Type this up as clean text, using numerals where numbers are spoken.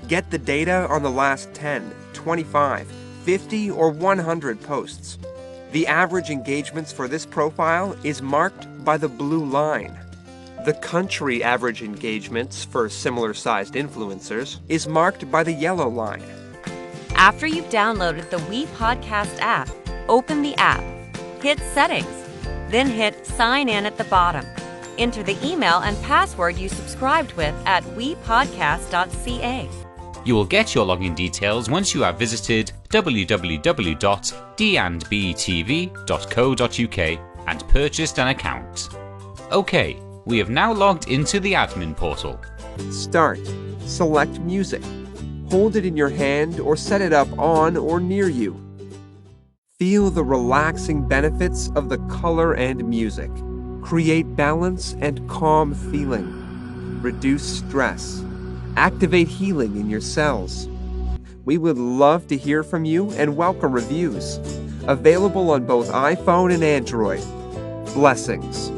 Get the data on the last 10, 25, 50, or 100 posts. The average engagements for this profile is marked by the blue line. The country average engagements for similar-sized influencers is marked by the yellow line. After you've downloaded the We Podcast app, open the app, hit Settings, then hit Sign In at the bottom. Enter the email and password you subscribed with at wepodcast.ca. You will get your login details once you have visited www.dandbtv.co.uk and purchased an account. Okay, we have now logged into the admin portal. Start. Select Music. Hold it in your hand or set it up on or near you. Feel the relaxing benefits of the color and music. Create balance and calm feeling. Reduce stress. Activate healing in your cells. We would love to hear from you and welcome reviews. Available on both iPhone and Android. Blessings.